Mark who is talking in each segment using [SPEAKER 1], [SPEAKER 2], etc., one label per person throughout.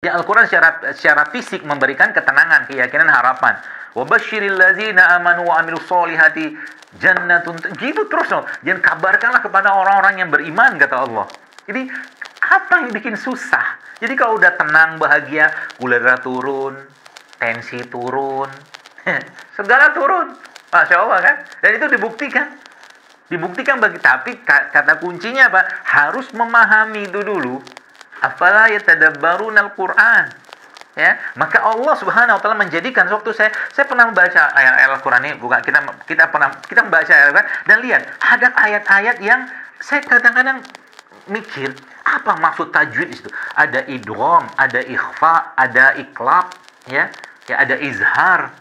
[SPEAKER 1] Ya, Al-Quran secara fisik memberikan ketenangan, keyakinan, harapan. Wabasyiril ladzina amanu wa amilus solihati jannatun. Gitu terus loh. Dan kabarkanlah kepada orang-orang yang beriman, kata Allah. Jadi apa yang bikin susah? Jadi kalau udah tenang, bahagia, gula darah turun, tensi turun, segala turun. Masya Allah kan? Dan itu dibuktikan. Dibuktikan tapi kata kuncinya apa? Harus memahami itu dulu. Afala yatadabbaruna al-Qur'an. Ya, maka Allah Subhanahu wa taala menjadikan waktu saya pernah membaca ayat Al-Qur'an ini, bukan kita membaca ayat dan lihat ada ayat-ayat yang saya kadang-kadang mikir, apa maksud tajwid itu? Ada idgham, ada ikhfa, ada iqlab, ya. Ya, ada izhar.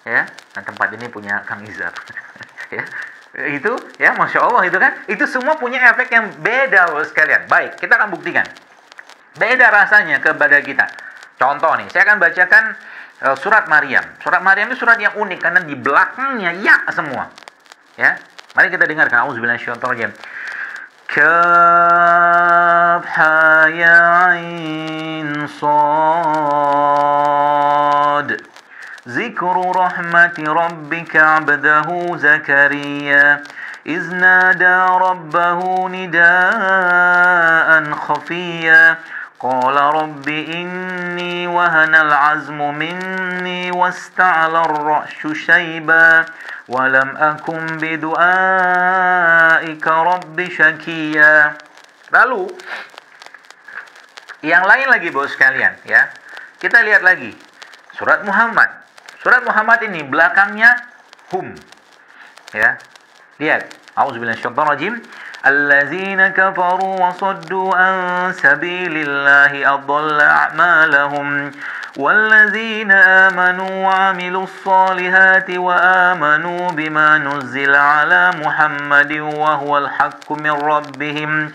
[SPEAKER 1] Ya. Nah, tempat ini punya Kang Izhar. Ya. Itu ya, Masya Allah itu kan. Itu semua punya efek yang beda sekalian. Baik, kita akan buktikan. Beda rasanya kepada kita. Contoh nih, saya akan bacakan surat Maryam. Surat Maryam itu surat yang unik karena di belakangnya ya semua. Ya, mari kita dengarkan. Auzubillahi minasyaitonir rajim. Kaf ha ya ain sad. Zikru rahmati rabbika 'abdahu Zakaria إذ نادى ربه نداء خفيا قال رب إني وهن العزم مني واستعلى الرأس شيبا ولم أكن بدعائك رب شكيا. Lalu yang lain lagi bos sekalian, ya. Kita lihat lagi surat Muhammad. Surat Muhammad ini belakangnya hum. Ya. Lihat, a'udzubillahi minasyaitonir rajim. Allazina kafaru wa saddu an sabilillahi adalla a'malahum wallazina amanu wa 'amilus solihati wa amanu bima nuzzila 'ala Muhammadin wa huwal haqqu min rabbihim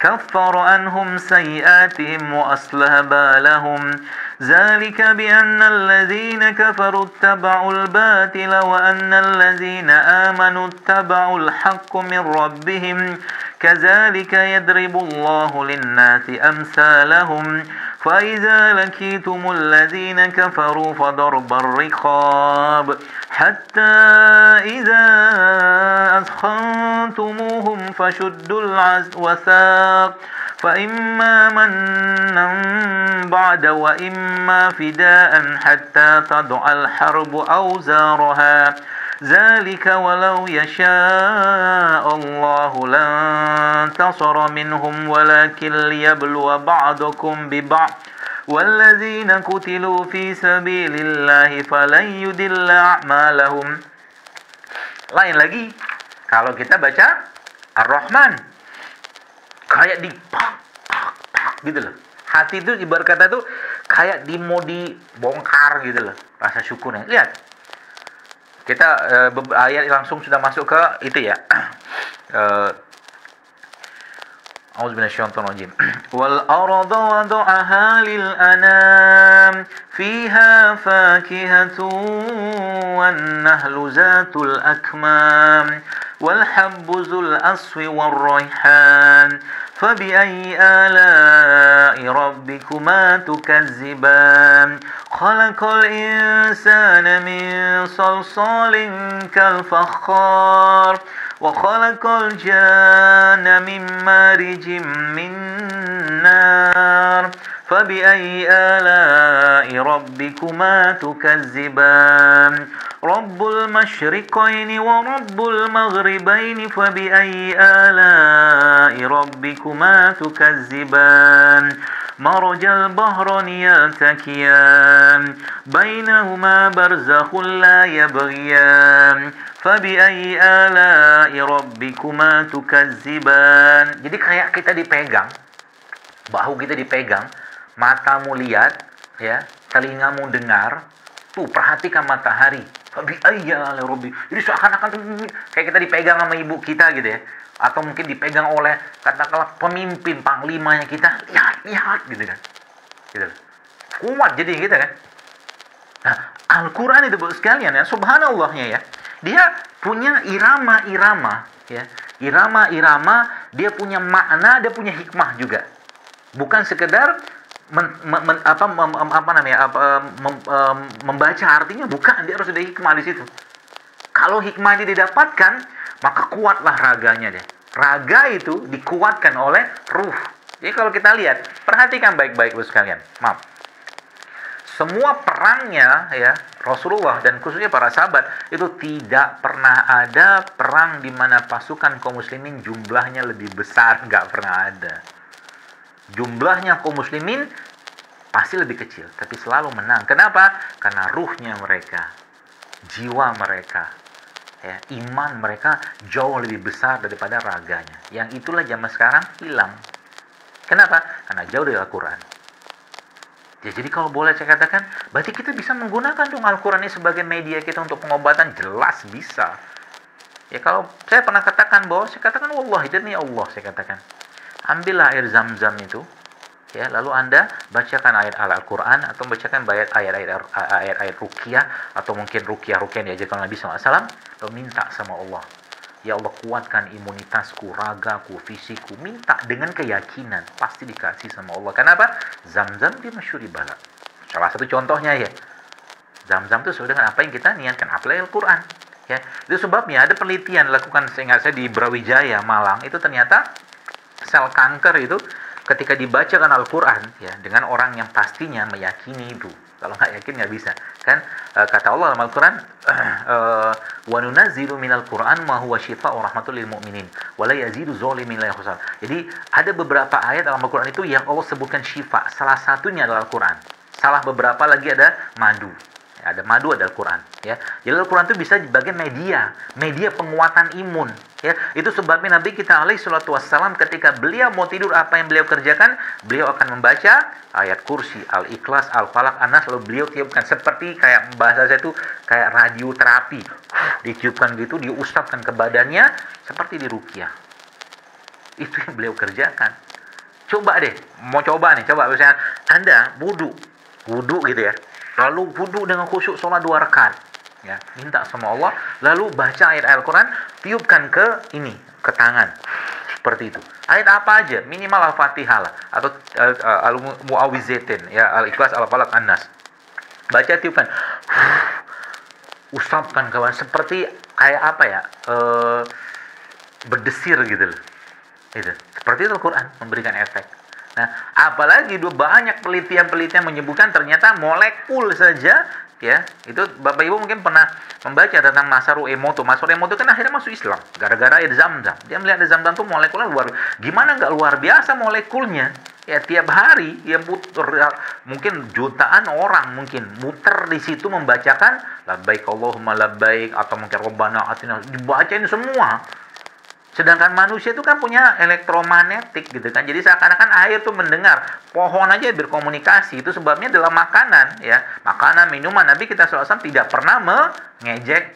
[SPEAKER 1] kaffara anhum sayyi'atihim wa aslaha balahum. ذلك بأن الذين كفروا اتبعوا الباطل وأن الذين آمنوا اتبعوا الحق من ربهم كذلك يضرب الله للناس أمثالهم فإذا لقيتم الذين كفروا فضرب الرقاب حتى إذا أثخنتموهم فشدوا الوثاق فإما منا بعد وإما فداء حتى تضع الحرب أوزارها ذلك ولو يشاء الله لانتصر منهم ولكن ليبلو بعضكم ببعض والذين قتلوا في سبيل الله فلن يضل أعمالهم. Lain lagi kalau kita baca Ar-Rahman, kayak gitu loh. Hati itu ibarat kata tuh kayak mau dibongkar gitu loh, rasa syukurnya. Lihat, kita ayat langsung sudah masuk ke itu ya. A'udzubillahi minasyaitonir rajim. Wal arda wada'aha lil anam fiha fakihatun wan nahlu zatul akmam wal habbu zul aswi war rayhan فبأي آلاء ربكما تكذبان خلق الإنسان من صلصال كالفخار وخلق الجان من مارج من نار فبأي آلاء ربكما تكذبان رب المشرقين ورب المغربين فبأي آلاء ربكما تكذبان مرج البحرين يلتقيان بينهما برزخ لا يبغيان فبأي آلاء ربكما تكذبان. Jadi kayak kita dipegang, bahu kita dipegang, matamu lihat, ya, telingamu dengar. Tuh, perhatikan matahari. Jadi seakan-akan kayak kita dipegang sama ibu kita gitu ya. Atau mungkin dipegang oleh katakanlah pemimpin, panglimanya kita. Lihat gitu kan. Gitu. Kuat jadi kita kan. Al-Quran itu sekalian ya, subhanallahnya ya, dia punya irama-irama ya, irama-irama, dia punya makna, dia punya hikmah juga. Bukan sekedar membaca artinya, bukan, dia harus ada hikmah di situ. Kalau hikmah ini didapatkan, maka kuatlah raganya deh. Raga itu dikuatkan oleh ruh. Jadi kalau kita lihat, perhatikan baik-baik sekalian. Maaf. Semua perangnya ya Rasulullah dan khususnya para sahabat itu tidak pernah ada perang di mana pasukan kaum muslimin jumlahnya lebih besar, nggak pernah ada. Jumlahnya kaum muslimin pasti lebih kecil, tapi selalu menang. Kenapa? Karena ruhnya mereka, jiwa mereka, ya, iman mereka jauh lebih besar daripada raganya. Yang itulah zaman sekarang hilang. Kenapa? Karena jauh dari Al-Quran. Ya, jadi kalau boleh saya katakan, berarti kita bisa menggunakan dong Al-Quran ini sebagai media kita untuk pengobatan. Jelas bisa. Ya, kalau saya pernah katakan bahwa saya katakan wallahi demi Allah, saya katakan, ambillah air zam-zam itu, ya, lalu Anda bacakan ayat Al-Quran atau bacakan ayat-ayat ruqyah, atau mungkin ruqyah yang diajarkan Nabi SAW, lalu minta sama Allah, ya Allah, kuatkan imunitasku, ragaku, fisikku. Minta dengan keyakinan, pasti dikasih sama Allah. Kenapa? Zam-zam dia masyhuri bala. Salah satu contohnya ya, zam-zam itu sesuai dengan apa yang kita niatkan, apalagi Al-Quran. Ya, itu sebabnya ada penelitian dilakukan, seingat saya, di Brawijaya, Malang. Itu ternyata sel kanker itu ketika dibacakan Al-Quran ya, dengan orang yang pastinya meyakini itu. Kalau nggak yakin nggak bisa. Kan kata Allah dalam Al-Quran, wa nunazzilu minal Qur'an ma huwa syifaa'un rahmatul lil mu'minin wa la yazidu dzalimin illa khusran. Jadi ada beberapa ayat dalam Al-Quran itu yang Allah sebutkan syifa. Salah satunya adalah Al-Quran. Salah beberapa lagi ada madu. Ya, ada madu, ada Al-Quran. Ya. Jadi Al-Quran itu bisa sebagai media penguatan imun. Ya, itu sebabnya Nabi kita alaihi salatu wassalam ketika beliau mau tidur, apa yang beliau kerjakan? Beliau akan membaca ayat kursi, Al-Ikhlas, Al-Falaq, An-Nas, lalu beliau tiupkan seperti kayak bahasa saya itu kayak radioterapi. Ditiupkan gitu, diusapkan ke badannya seperti di ruqyah. Itu yang beliau kerjakan. Coba deh, mau coba nih, coba misalnya Anda wudu gitu ya. Lalu wudu dengan khusyuk sholat 2 rakaat. Ya, minta sama Allah, lalu baca ayat Al-Quran, tiupkan ke tangan. Seperti itu. Ayat apa aja, minimal Al-Fatihah lah, atau Al-Mu'awwizatain, ya, Al-Ikhlas, Al-Falaq, An-Nas. Baca, tiupkan. Usapkan kawan, seperti kayak apa ya? Berdesir gitu loh. Itu. Seperti itu Al-Quran memberikan efek. Nah, apalagi banyak penelitian menyebutkan ternyata molekul saja, ya, itu Bapak Ibu mungkin pernah membaca tentang Masaru Emoto. Masaru Emoto kan akhirnya masuk Islam gara-gara air zam-zam. Dia melihat air zam-zam itu molekulnya gimana nggak luar biasa molekulnya. Ya, tiap hari ya mungkin jutaan orang mungkin muter di situ membacakan labbaik Allahumma labbaik, atau mungkin Rabbana atina, dibacain semua. Sedangkan manusia itu kan punya elektromagnetik gitu kan. Jadi seakan-akan air tuh mendengar, pohon aja berkomunikasi. Itu sebabnya dalam makanan ya, makanan, minuman, Nabi kita SAW tidak pernah mengejek,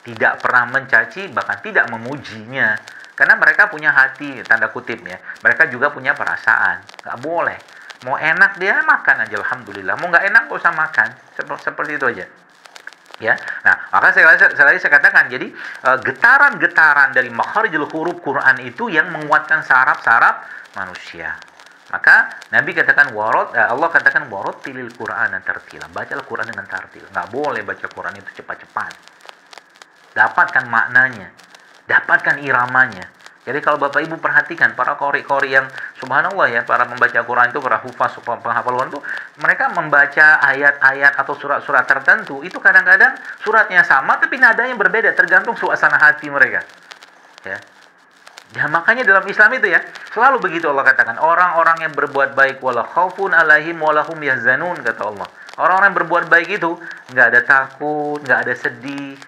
[SPEAKER 1] tidak pernah mencaci, bahkan tidak memujinya. Karena mereka punya hati, tanda kutip ya. Mereka juga punya perasaan. Nggak boleh. Mau enak dia makan aja, alhamdulillah. Mau nggak enak nggak usah makan. Seperti itu aja. Ya, nah maka saya katakan, jadi getaran-getaran dari makharijul huruf Quran itu yang menguatkan saraf-saraf manusia. Maka Nabi katakan Allah katakan warattilil Qur'ana tartila. Bacalah Quran dengan tartil. Nggak boleh baca Quran itu cepat-cepat. Dapatkan maknanya, dapatkan iramanya. Jadi kalau Bapak Ibu perhatikan para qori yang subhanallah ya, para pembaca Quran itu, para hufaz, penghafal Quran itu, mereka membaca ayat-ayat atau surat-surat tertentu, itu kadang-kadang suratnya sama tapi nadanya berbeda tergantung suasana hati mereka. Ya. Ya, makanya dalam Islam itu ya, selalu begitu Allah katakan, orang-orang yang berbuat baik wala khaufun alaihim wala hum yahzanun, kata Allah. Orang-orang yang berbuat baik itu enggak ada takut, enggak ada sedih.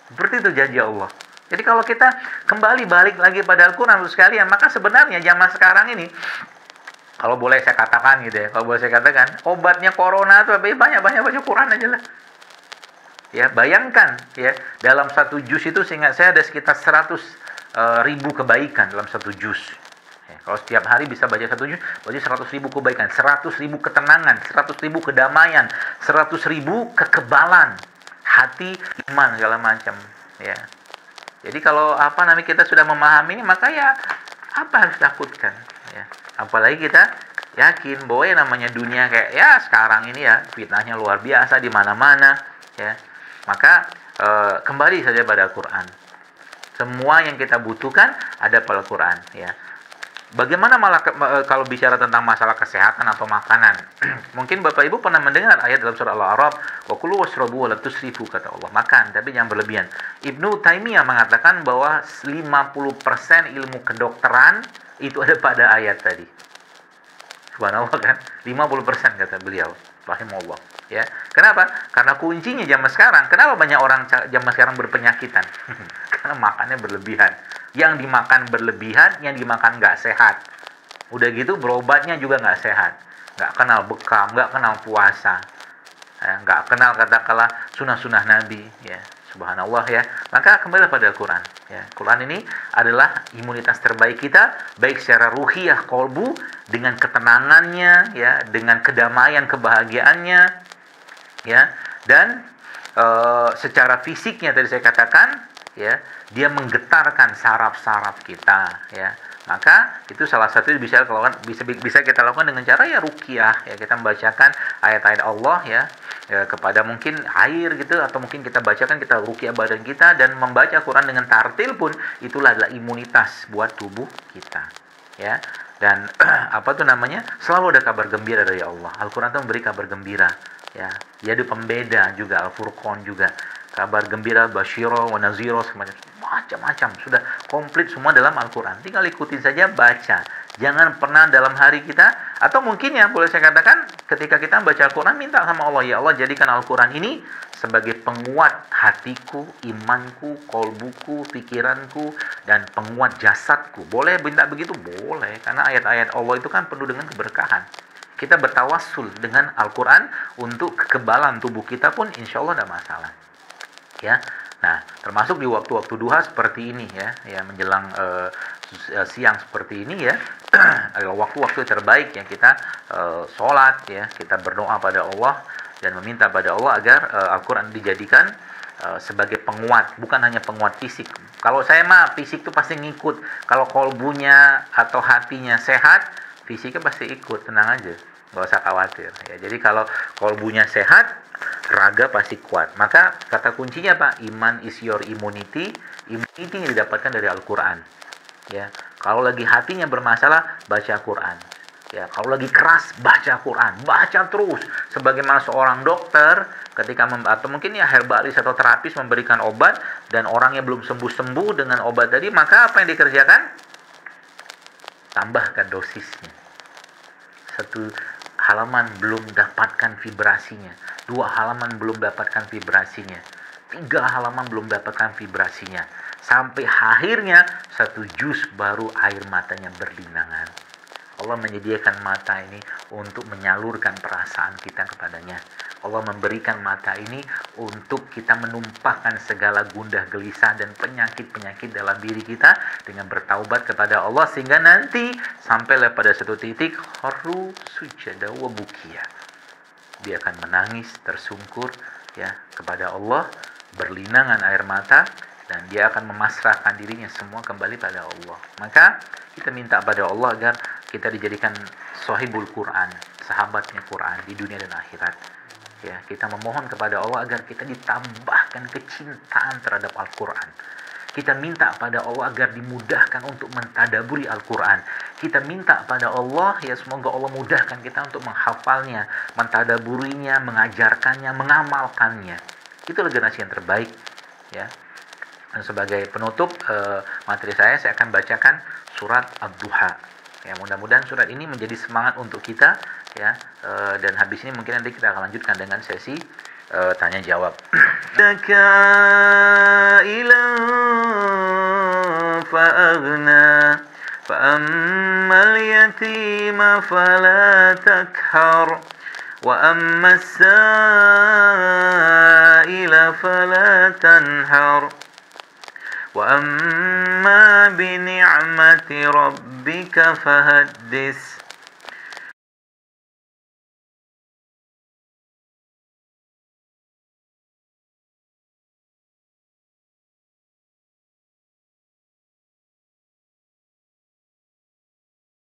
[SPEAKER 1] Seperti itu janji Allah. Jadi kalau kita kembali balik lagi pada Al-Quran sekalian, maka sebenarnya zaman sekarang ini, kalau boleh saya katakan gitu ya, obatnya corona itu banyak-banyak baca Quran aja lah. Ya, bayangkan ya, dalam satu juz itu seingat saya ada sekitar 100.000 kebaikan dalam satu juz. Ya, kalau setiap hari bisa baca 1 juz, berarti 100.000 kebaikan, 100.000 ketenangan, 100.000 kedamaian, 100.000 kekebalan hati, iman segala macam. Ya. Jadi kalau kita sudah memahami ini, maka ya apa harus takutkan? Ya. Apalagi kita yakin bahwa yang namanya dunia kayak ya sekarang ini ya fitnahnya luar biasa di mana-mana. Ya. Maka kembali saja pada Al-Quran. Semua yang kita butuhkan ada pada Al-Quran. Ya. Bagaimana malah kalau bicara tentang masalah kesehatan atau makanan? Mungkin Bapak Ibu pernah mendengar ayat dalam surah Al-A'raf, wa kulu washrabu wa la tusrifu, kata Allah. Makan, tapi jangan berlebihan. Ibnu Taimiyah mengatakan bahwa 50% ilmu kedokteran itu ada pada ayat tadi. Subhanallah kan? 50% kata beliau, rahimahullah. Ya. Kenapa? Karena kuncinya zaman sekarang. Kenapa banyak orang zaman sekarang berpenyakitan? Karena makannya berlebihan. Yang dimakan berlebihan, yang dimakan nggak sehat. Udah gitu berobatnya juga nggak sehat. Nggak kenal bekam, nggak kenal puasa. Ya, nggak kenal katakanlah sunnah-sunnah Nabi. Ya, subhanallah ya. Maka kembali pada Al-Quran. Ya, Quran ini adalah imunitas terbaik kita, baik secara ruhiyah kolbu, dengan ketenangannya, ya, dengan kedamaian, kebahagiaannya, ya, dan secara fisiknya tadi saya katakan, ya, dia menggetarkan saraf-saraf kita, ya. Maka itu salah satu bisa kita lakukan dengan cara ya ruqyah, ya, kita membacakan ayat-ayat Allah, ya, kepada mungkin air gitu, atau mungkin kita bacakan, kita ruqyah badan kita, dan membaca Quran dengan tartil pun itulah adalah imunitas buat tubuh kita, ya. Dan selalu ada kabar gembira dari Allah. Al-Quran itu memberi kabar gembira, ya. Dia ada pembeda juga, Al-Furqan juga, kabar gembira, basyira wa nazira, macam-macam, sudah komplit semua dalam Al-Quran. Tinggal ikutin saja, baca. Jangan pernah dalam hari kita, atau mungkin ya boleh saya katakan, ketika kita baca Al-Quran, minta sama Allah, ya Allah, jadikan Al-Quran ini sebagai penguat hatiku, imanku, kolbuku, pikiranku, dan penguat jasadku. Boleh minta begitu? Boleh, karena ayat-ayat Allah itu kan penuh dengan keberkahan. Kita bertawassul dengan Al-Quran untuk kekebalan tubuh kita pun insya Allah tidak masalah. Ya, nah termasuk di waktu-waktu duha seperti ini, ya menjelang siang seperti ini, ya, adalah waktu-waktu terbaik yang kita sholat, ya, kita berdoa pada Allah dan meminta pada Allah agar Al-Quran dijadikan sebagai penguat, bukan hanya penguat fisik. Kalau saya mah fisik itu pasti ngikut. Kalau kolbunya atau hatinya sehat, fisiknya pasti ikut, tenang aja, nggak usah khawatir. Ya, jadi kalau kolbunya sehat, raga pasti kuat. Maka kata kuncinya Pak, iman is your immunity. Immunity yang didapatkan dari Al-Quran. Ya, kalau lagi hatinya bermasalah, baca Quran. Ya, kalau lagi keras, baca Quran, baca terus. Sebagaimana seorang dokter ketika atau mungkin ya herbalis atau terapis memberikan obat dan orangnya belum sembuh-sembuh dengan obat tadi, maka apa yang dikerjakan? Tambahkan dosisnya. 1 halaman belum dapatkan vibrasinya, 2 halaman belum dapatkan vibrasinya, 3 halaman belum dapatkan vibrasinya, sampai akhirnya 1 juz baru air matanya berlinangan. Allah menyediakan mata ini untuk menyalurkan perasaan kita kepadanya. Allah memberikan mata ini untuk kita menumpahkan segala gundah gelisah dan penyakit-penyakit dalam diri kita dengan bertaubat kepada Allah, sehingga nanti sampailah pada satu titik kharru sujada wa bukiya. Dia akan menangis tersungkur, ya, kepada Allah, berlinangan air mata, dan dia akan memasrahkan dirinya semua kembali pada Allah. Maka kita minta pada Allah agar kita dijadikan sahibul Quran, sahabatnya Quran di dunia dan akhirat. Ya, kita memohon kepada Allah agar kita ditambahkan kecintaan terhadap Al-Quran. Kita minta pada Allah agar dimudahkan untuk mentadaburi Al-Quran. Kita minta pada Allah, ya, semoga Allah mudahkan kita untuk menghafalnya, mentadaburinya, mengajarkannya, mengamalkannya. Itulah generasi yang terbaik, ya. Dan sebagai penutup materi saya akan bacakan surat Ad-Duha. Ya, mudah-mudahan surat ini menjadi semangat untuk kita, ya, dan habis ini mungkin nanti kita akan lanjutkan dengan sesi tanya jawab. فأغنى فأما اليتيم فلا تقهر وأما السائل فلا تنهر وأما بنعمة ربك rabbika fahaddis.